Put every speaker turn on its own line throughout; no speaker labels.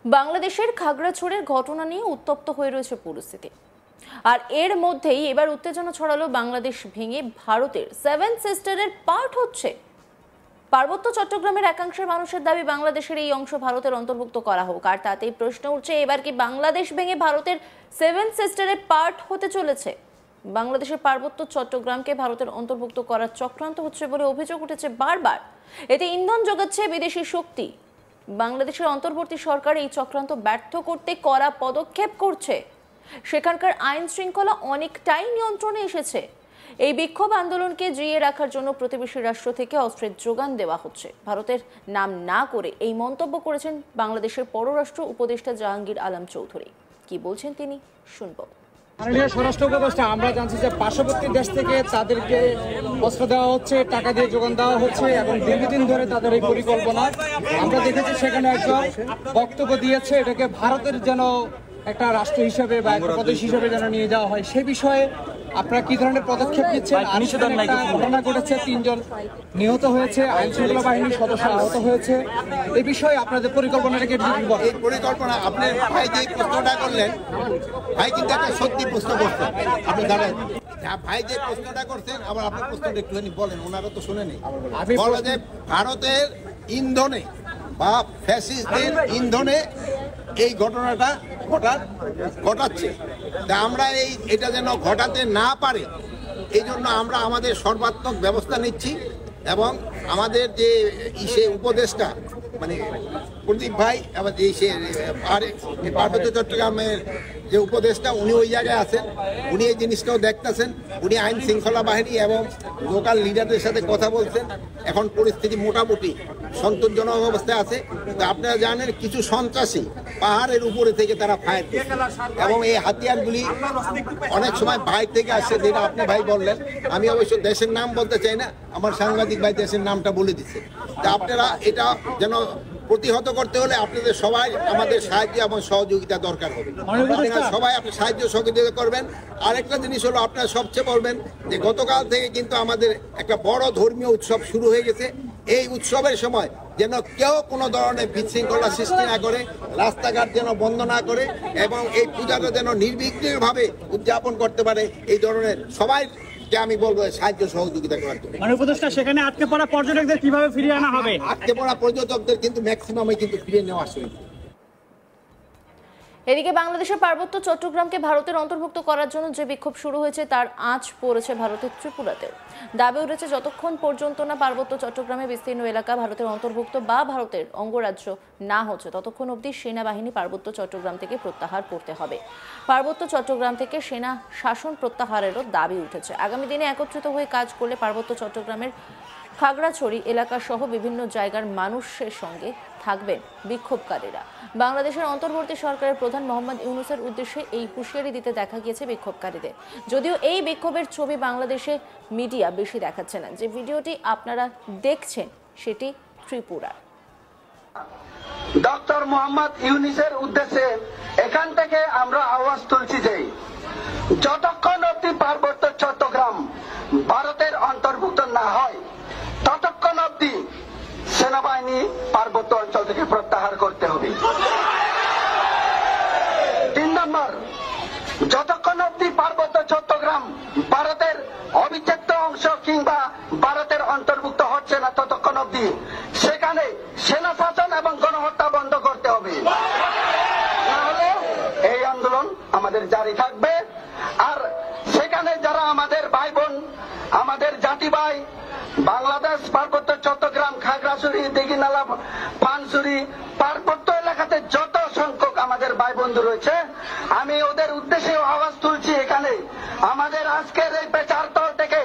বাংলাদেশের খাগড়াছড়ির ঘটনা নিয়ে উত্তপ্ত হয়ে রয়েছে পরিস্থিতি। আর এর মধ্যেই এবার উত্তেজনা ছড়ালো বাংলাদেশ ভেঙে ভারতের সেভেন সিস্টারের পার্ট হচ্ছে। পার্বত্য চট্টগ্রামের একাংশের মানুষের দাবি বাংলাদেশের এই অংশ ভারতের অন্তর্ভুক্ত করা হোক। আর তাতেই প্রশ্ন উঠছে, এবার কি বাংলাদেশ ভেঙে ভারতের সেভেন সিস্টারের পার্ট হতে চলেছে? বাংলাদেশের পার্বত্য চট্টগ্রামকে ভারতের অন্তর্ভুক্ত করার চক্রান্ত হচ্ছে বলে অভিযোগ উঠেছে বারবার। এতে ইন্ধন যোগাচ্ছে বিদেশি শক্তি। বাংলাদেশের অন্তর্বর্তী সরকার এই চক্রান্ত ব্যর্থ করতে কড়া পদক্ষেপ করছে। সেখানকার আইন শৃঙ্খলা অনেকটাই নিয়ন্ত্রণে এসেছে। এই বিক্ষোভ আন্দোলনকে জিইয়ে রাখার জন্য প্রতিবেশী রাষ্ট্র থেকে অস্ত্রের যোগান দেওয়া হচ্ছে। ভারতের নাম না করে এই মন্তব্য করেছেন বাংলাদেশের পররাষ্ট্র উপদেষ্টা জাহাঙ্গীর আলম চৌধুরী। কি বলছেন তিনি শুনব।
মাননীয় স্বরাষ্ট্র উপদেষ্টা, আমরা জানছি যে পার্শ্ববর্তী দেশ থেকে তাদেরকে অস্ত্র দেওয়া হচ্ছে, টাকা দিয়ে যোগান দেওয়া হচ্ছে এবং দীর্ঘদিন ধরে তাদের এই পরিকল্পনা আমরা দেখেছি। সেখানে একজন বক্তব্য দিয়েছে এটাকে ভারতের যেন একটা রাষ্ট্র হিসেবে বা একটা প্রদেশ হিসেবে যেন নিয়ে যাওয়া হয়। সে বিষয়ে আপনারা কি ধরনের পদক্ষেপ নিচ্ছেন? ঘটনা ঘটেছে, 3 জন নিহত হয়েছে, আইন শৃঙ্খলা বাহিনীর সদস্য আহত হয়েছে। এই বিষয়ে আপনাদের পরিকল্পনাটাকে
এই পরিকল্পনা আপনি ভাই যে প্রশ্নটা করলেন, ভাই কিন্তু একটা সত্যি প্রশ্ন করছেন। আপনি জানেন ভাই যে প্রশ্নটা করছেন, আবার আপনি প্রশ্নটা একটুখানি বলেন, ওনারা তো শুনেনি। বলা যে ভারতের ইন্ধনে বা ফ্যাসিস্টদের ইন্ধনে এই ঘটনাটা ঘটাচ্ছে। তা আমরা এটা যেন ঘটাতে না পারে এই জন্য আমরা আমাদের সর্বাত্মক ব্যবস্থা নিচ্ছি। এবং আমাদের যে উপদেষ্টা মানে প্রদীপ ভাই, আবার যে পার্বত্য চট্টগ্রামের যে উপদেষ্টা, উনি ওই জায়গায় আছেন, উনি এই জিনিসটাও দেখতেছেন। উনি আইন শৃঙ্খলা বাহিনী এবং লোকাল লিডারদের সাথে কথা বলছেন। এখন পরিস্থিতি মোটামুটি সন্তোষজনক অবস্থায় আছে। তো আপনারা জানেন কিছু সন্ত্রাসী পাহাড়ের উপরে থেকে তারা ফায়ার করছে এবং এই হাতিয়ারগুলি অনেক সময় বাইরে থেকে আসছে, যেটা আপনি ভাই বললেন। আমি অবশ্য দেশের নাম বলতে চাই না, আমার সাংবাদিক ভাই দেশের নামটা বলে দিচ্ছে। তা আপনারা এটা যেন প্রতিহত করতে হলে আপনাদের সবাই আমাদের সাহায্য এবং সহযোগিতা দরকার হবে। সবাই আপনি সাহায্য সহযোগিতা করবেন। আরেকটা জিনিস হলো, আপনারা সবচেয়ে বলবেন যে গতকাল থেকে কিন্তু আমাদের একটা বড় ধর্মীয় উৎসব শুরু হয়ে গেছে। এই উৎসবের সময় যেন কেউ কোনো ধরনের বিশৃঙ্খলা সৃষ্টি না করে, রাস্তাঘাট যেন বন্ধ না করে এবং এই পূজাটা যেন নির্বিঘ্নভাবে উদযাপন করতে পারে, এই ধরনের সবাই আমি বলবো সাহায্য সহযোগিতা করার জন্য।
উপদেষ্টা, সেখানে আটকে পড়া পর্যটকদের কিভাবে ফিরিয়ে আনা হবে?
আটকে পড়া পর্যটকদের কিন্তু ম্যাক্সিমামই কিন্তু ফিরিয়ে নেওয়া আসবে।
এদিকে বাংলাদেশের পার্বত্য চট্টগ্রামকে ভারতের অন্তর্ভুক্ত করার জন্য যে বিক্ষোভ শুরু হয়েছে তার আঁচ পড়েছে ভারতের ত্রিপুরাতেও। দাবি উঠেছে, যতক্ষণ পর্যন্ত না পার্বত্য চট্টগ্রামে বিস্তীর্ণ এলাকা ভারতের অন্তর্ভুক্ত বা ভারতের অঙ্গরাজ্য না হচ্ছে, ততক্ষণ অবধি সেনাবাহিনী পার্বত্য চট্টগ্রাম থেকে প্রত্যাহার করতে হবে। পার্বত্য চট্টগ্রাম থেকে সেনা শাসন প্রত্যাহারেরও দাবি উঠেছে। আগামী দিনে একত্রিত হয়ে কাজ করলে পার্বত্য চট্টগ্রামের খাগড়াছড়ি এলাকা সহ বিভিন্ন জায়গার মানুষের সঙ্গে থাকবেন বিক্ষোভকারীরা। বাংলাদেশের অন্তর্বর্তী সরকারের প্রধান মোহাম্মদ ইউনূসের উদ্দেশ্যে এই হুঁশিয়ারি দিতে দেখা গিয়েছে বিক্ষোভকারীদের। যদিও এই বিক্ষোভের ছবি বাংলাদেশে মিডিয়া বেশি দেখাচ্ছে না। যে ভিডিওটি আপনারা দেখছেন সেটি ত্রিপুরার।
ডক্টর মোহাম্মদ ইউনূসের উদ্দেশ্যে এখান থেকে আমরা আওয়াজ তুলছি যে যতক্ষণ অবধি পার্বত্য চট্টগ্রাম ভারতের অন্তর্ভুক্ত না হয়, ততক্ষণ অবধি সেনাবাহিনী পার্বত্য অঞ্চল থেকে প্রত্যাহার করতে হবে। 3 নম্বর, যতক্ষণ অবধি পার্বত্য চট্টগ্রাম ভারতের অবিচ্ছেদ্য অংশ কিংবা ভারতের অন্তর্ভুক্ত হচ্ছে না, ততক্ষণ অবধি সেখানে সেনা শাসন এবং গণহত্যা বন্ধ করতে হবে। তাহলে এই আন্দোলন আমাদের জারি থাকবে। আর সেখানে যারা আমাদের ভাই বোন, আমাদের জাতি ভাই, বাংলাদেশ পার্বত্য চট্টগ্রাম, খাগড়াছড়ি, দিঘিনালা, পানছড়ি পার্বত্য এলাকাতে যত সংখ্যক আমাদের ভাই বন্ধু রয়েছে, আমি ওদের উদ্দেশ্যে আওয়াজ তুলছি। এখানে আমাদের আজকের এই প্রচার দল থেকে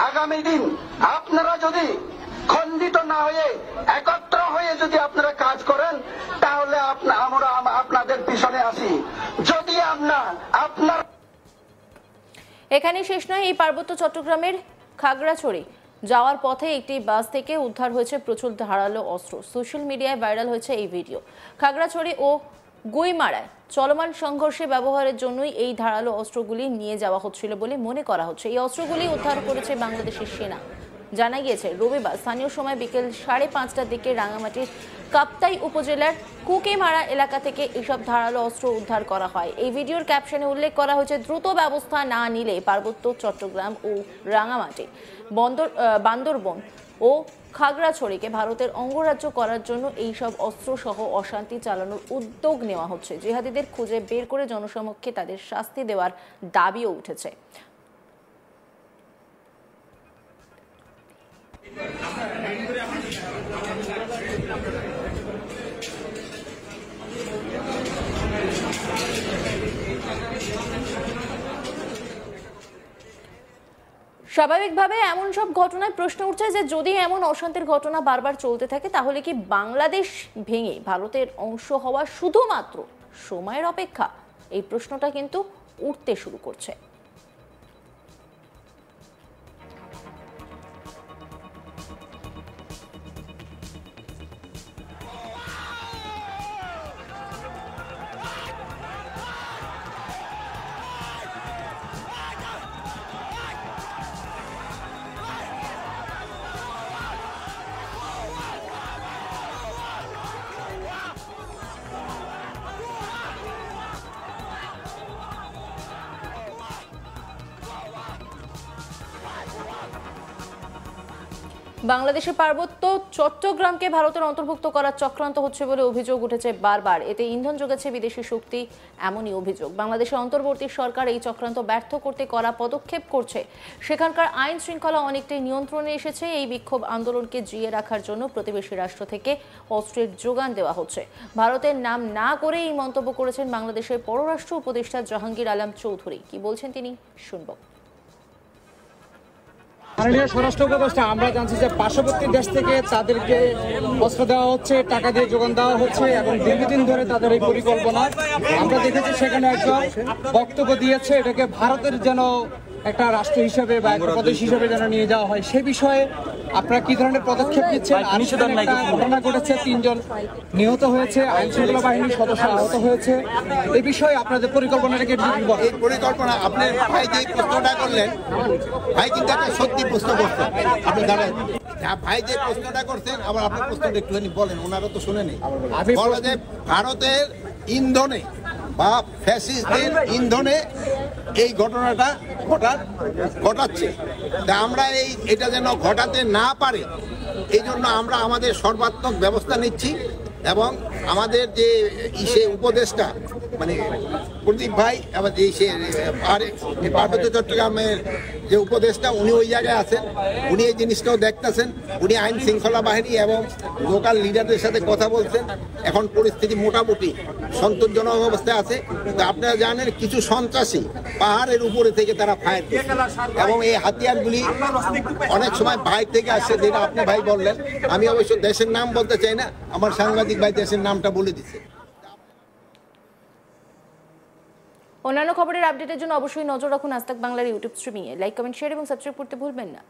আগামী দিন আপনারা যদি খণ্ডিত না হয়ে একত্র হয়ে যদি আপনারা কাজ করেন, তাহলে আমরা আপনাদের পিছনে আসি। যদি আপনার
এখানেই শেষ নয়। এই পার্বত্য চট্টগ্রামের খাগড়াছড়ি যাওয়ার পথে একটি বাস থেকে উদ্ধার হয়েছে প্রচুর ধারালো অস্ত্র। সোশ্যাল মিডিয়ায় ভাইরাল হয়েছে এই ভিডিও। খাগড়াছড়ি ও গুইমারায় চলমান সংঘর্ষে ব্যবহারের জন্যই এই ধারালো অস্ত্রগুলি নিয়ে যাওয়া হচ্ছিল বলে মনে করা হচ্ছে। এই অস্ত্রগুলি উদ্ধার করেছে বাংলাদেশের সেনা। জানা গিয়েছে রবিবার স্থানীয় সময় বিকেল 5:30টার দিকে রাঙামাটির কাপ্তাই উপজেলার কুকিমারা এলাকা থেকে এসব ধারালো অস্ত্র উদ্ধার করা হয়। এই ভিডিওর ক্যাপশনে উল্লেখ করা হয়েছে, দ্রুত ব্যবস্থা না নিলে পার্বত্য চট্টগ্রাম ও রাঙামাটি বান্দরবন ও খাগড়াছড়িকে ভারতের অঙ্গরাজ্য করার জন্য এইসব অস্ত্রসহ অশান্তি চালানোর উদ্যোগ নেওয়া হচ্ছে। জিহাদিদের খুঁজে বের করে জনসমক্ষে তাদের শাস্তি দেওয়ার দাবিও উঠেছে। স্বাভাবিকভাবে এমন সব ঘটনায় প্রশ্ন উঠছে যে যদি এমন অশান্তির ঘটনা বারবার চলতে থাকে তাহলে কি বাংলাদেশ ভেঙে ভারতের অংশ হওয়া শুধুমাত্র সময়ের অপেক্ষা? এই প্রশ্নটা কিন্তু উঠতে শুরু করছে। বাংলাদেশের পার্বত্য চট্টগ্রামকে ভারতের অন্তর্ভুক্ত করার চক্রান্ত হচ্ছে বলে অভিযোগ উঠেছে বারবার। এতে ইন্ধন যোগাচ্ছে বিদেশি শক্তি, এমনই অভিযোগ। বাংলাদেশের অন্তর্বর্তী সরকার এই চক্রান্ত ব্যর্থ করতে করা পদক্ষেপ করছে। সেখানকার আইন শৃঙ্খলা অনেকটাই নিয়ন্ত্রণে এসেছে। এই বিক্ষোভ আন্দোলনকে জিয়ে রাখার জন্য প্রতিবেশী রাষ্ট্র থেকে অস্ত্রের যোগান দেওয়া হচ্ছে। ভারতের নাম না করে এই মন্তব্য করেছেন বাংলাদেশের পররাষ্ট্র উপদেষ্টা জাহাঙ্গীর আলম চৌধুরী। কি বলছেন তিনি, শুনব।
মাননীয় স্বরাষ্ট্র উপদেষ্টা, আমরা জানছি যে পার্শ্ববর্তী দেশ থেকে তাদেরকে অস্ত্র দেওয়া হচ্ছে, টাকা দিয়ে যোগান দেওয়া হচ্ছে এবং দীর্ঘদিন ধরে তাদের এই পরিকল্পনা। আমরা দেখেছি সেখানে একজন বক্তব্য দিয়েছে এটাকে ভারতের যেন একটা রাষ্ট্র হিসেবে বা একটা প্রদেশ হিসেবে যেন নিয়ে যাওয়া হয়। সে বিষয়ে আপনারা কি ধরনের পদক্ষেপ নিচ্ছেন? একটা ঘটনা ঘটেছে, 3 জন নিহত হয়েছে, আইন শৃঙ্খলা বাহিনীর সদস্য আহত হয়েছে। এই বিষয়ে আপনাদের পরিকল্পনাটাকে
এই পরিকল্পনা আপনি ভাই যে প্রশ্নটা করলেন, ভাই কিন্তু একটা সত্যি প্রশ্ন করছেন। আপনি জানেন ভাই যে প্রশ্নটা করছেন, আবার আপনি প্রশ্নটা একটুখানি বলেন, ওনারা তো শুনেনি। বলা যে ভারতের ইন্ধনে বা ফ্যাসিস্টদের ইন্ধনে এই ঘটনাটা ঘটাচ্ছে। তা আমরা এটা যেন ঘটাতে না পারে এই জন্য আমরা আমাদের সর্বাত্মক ব্যবস্থা নিচ্ছি এবং আমাদের যে উপদেষ্টা মানে প্রদীপ ভাই আবার পার্বত্য চট্টগ্রামের যে উপদেষ্টা উনি ওই জায়গায় আছেন, উনি এই জিনিসটাও দেখতেছেন। উনি আইন শৃঙ্খলা বাহিনী এবং লোকাল লিডারদের সাথে কথা বলছেন। এখন পরিস্থিতি মোটামুটি সন্তোষজনক অবস্থায় আছে। তো আপনারা জানেন কিছু সন্ত্রাসী পাহাড়ের উপরে থেকে তারা ফায়ার করছে এবং এই হাতিয়ারগুলি অনেক সময় বাইরে থেকে আসছে, যেটা আপনি ভাই বললেন। আমি অবশ্য দেশের নাম বলতে চাই না, আমার সাংবাদিক ভাই দেশের নামটা বলে দিচ্ছে।
অন্যান্য খবরের আপডেটের জন্য অবশ্যই নজর রাখুন আজ তাক বাংলার ইউটিউব স্ট্রিমিংয়ে। লাইক, কমেন্ট, শেয়ার এবং সাবস্ক্রাইব করতে ভুলবেন না।